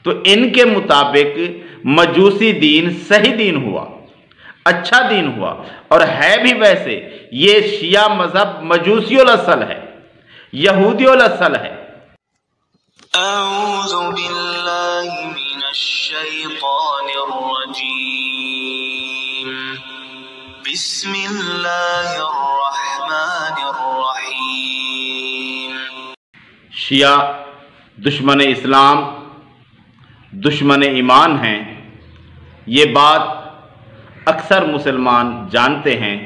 تو ان کے مطابق مجوسی دین صحیح دین ہوا، اچھا دین ہوا، اور ہے بھی ویسے یہ شیعہ مذہب مجوسی الاصل ہے، یہودی الاصل ہے۔ اعوذ باللہ من الشیطان الرجیم، بسم اللہ الرحمن الرحیم۔ شیعہ دشمن اسلام، دشمن ایمان ہیں، یہ بات اکثر مسلمان جانتے ہیں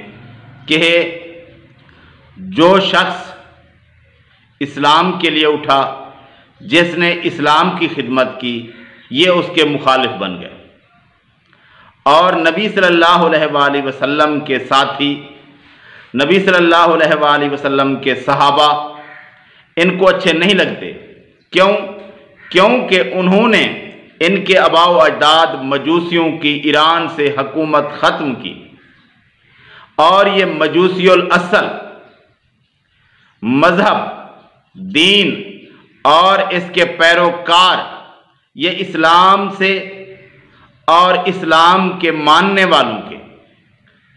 کہ جو شخص اسلام کے لیے اٹھا، جس نے اسلام کی خدمت کی، یہ اس کے مخالف بن گئے، اور نبی صلی اللہ علیہ وآلہ وسلم کے ساتھی، نبی صلی اللہ علیہ وآلہ وسلم کے صحابہ ان کو اچھے نہیں لگتے۔ کیونکہ انہوں نے ان کے آباء و اجداد مجوسیوں کی ایران سے حکومت ختم کی، اور یہ مجوسی الاصل مذہب، دین اور اس کے پیروکار یہ اسلام سے اور اسلام کے ماننے والوں کے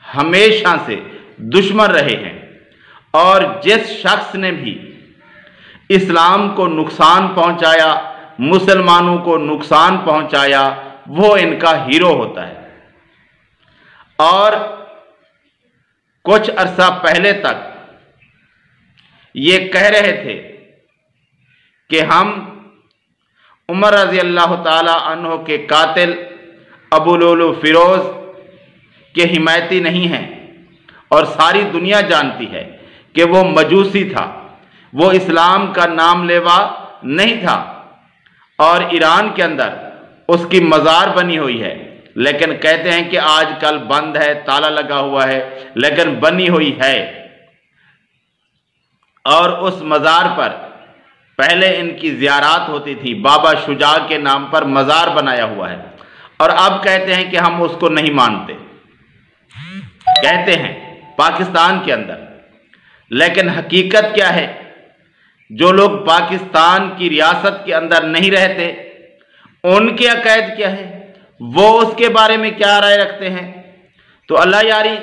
ہمیشہ سے دشمن رہے ہیں، اور جس شخص نے بھی اسلام کو نقصان پہنچایا، مسلمانوں کو نقصان پہنچایا، وہ ان کا ہیرو ہوتا ہے۔ اور کچھ عرصہ پہلے تک یہ کہہ رہے تھے کہ ہم عمر رضی اللہ تعالی عنہ کے قاتل ابو لؤلؤ فیروز کے حمایتی نہیں ہیں، اور ساری دنیا جانتی ہے کہ وہ مجوسی تھا، وہ اسلام کا نام لیوا نہیں تھا، اور ایران کے اندر اس کی مزار بنی ہوئی ہے، لیکن کہتے ہیں کہ آج کل بند ہے، تالا لگا ہوا ہے، لیکن بنی ہوئی ہے۔ اور اس مزار پر پہلے ان کی زیارات ہوتی تھی، بابا شجاع کے نام پر مزار بنایا ہوا ہے، اور اب کہتے ہیں کہ ہم اس کو نہیں مانتے، کہتے ہیں پاکستان کے اندر۔ لیکن حقیقت کیا ہے؟ جو لوگ پاکستان کی ریاست کے اندر نہیں رہتے، ان کے عقائد کیا ہے، وہ اس کے بارے میں کیا رائے رکھتے ہیں؟ تو اللہ یاری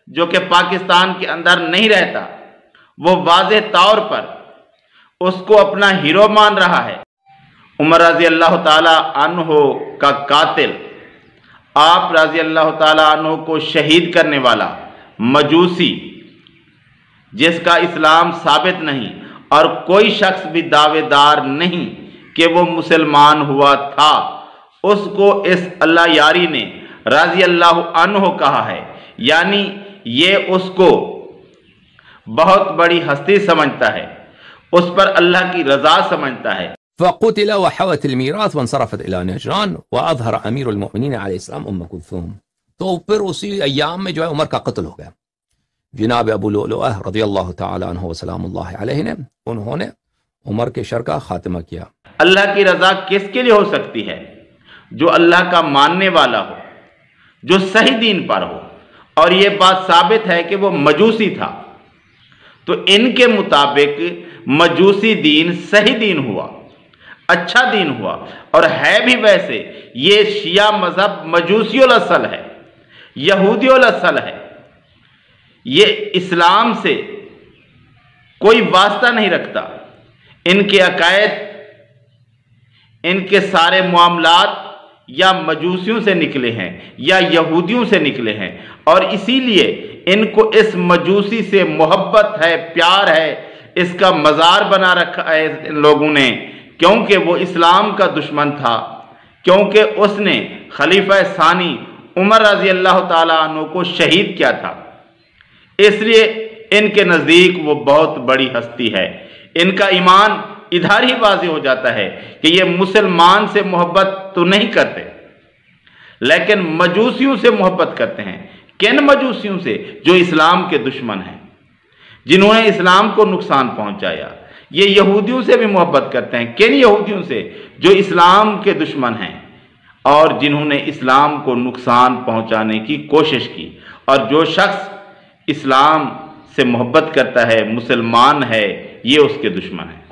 جو کہ پاکستان کے اندر نہیں رہتا، وہ واضح طور پر اس کو اپنا ہیرو مان رہا ہے۔ عمر رضی اللہ تعالی عنہ کا قاتل، آپ رضی اللہ تعالی عنہ کو شہید کرنے والا مجوسی، جس کا اسلام ثابت نہیں، اور کوئی شخص بھی دعوے دار نہیں کہ وہ مسلمان ہوا تھا، اس کو اس اللہ یاری نے رضی اللہ عنہ کہا ہے، یعنی یہ اس کو بہت بڑی ہستی سمجھتا ہے، اس پر اللہ کی رضا سمجھتا ہے۔ فقتل وحوت الميراث وانصرفت الى نجران واظهر امیر المؤمنین علیہ السلام ام کلثوم۔ تو پھر اسی ایام میں جو ہے عمر کا قتل ہو گیا۔ جناب ابو لؤلؤ رضی اللہ تعالی عنہ وسلام اللہ علیہ نے انہوں نے عمر کے شر کا خاتمہ کیا۔ اللہ کی رضا کس کے لیے ہو سکتی ہے؟ جو اللہ کا ماننے والا ہو، جو صحیح دین پر ہو، اور یہ بات ثابت ہے کہ وہ مجوسی تھا، تو ان کے مطابق مجوسی دین صحیح دین ہوا، اچھا دین ہوا، اور ہے بھی ویسے یہ شیعہ مذہب مجوسی الاصل ہے، یہودی الاصل ہے، یہ اسلام سے کوئی واسطہ نہیں رکھتا۔ ان کے عقائد، ان کے سارے معاملات یا مجوسیوں سے نکلے ہیں یا یہودیوں سے نکلے ہیں، اور اسی لیے ان کو اس مجوسی سے محبت ہے، پیار ہے، اس کا مزار بنا رکھا ہے ان لوگوں نے، کیونکہ وہ اسلام کا دشمن تھا، کیونکہ اس نے خلیفہ ثانی عمر رضی اللہ تعالیٰ عنہ کو شہید کیا تھا، اس لیے ان کے نزدیک وہ بہت بڑی ہستی ہے۔ ان کا ایمان ادھر ہی واضح ہو جاتا ہے کہ یہ مسلمان سے محبت تو نہیں کرتے، لیکن مجوسیوں سے محبت کرتے ہیں۔ کن مجوسیوں سے؟ جو اسلام کے دشمن ہیں، جنہوں نے اسلام کو نقصان پہنچایا۔ یہ یہودیوں سے بھی محبت کرتے ہیں۔ کن یہودیوں سے؟ جو اسلام کے دشمن ہیں اور جنہوں نے اسلام کو نقصان پہنچانے کی کوشش کی۔ اور جو شخص اسلام سے محبت کرتا ہے، مسلمان ہے، یہ اس کے دشمن ہے۔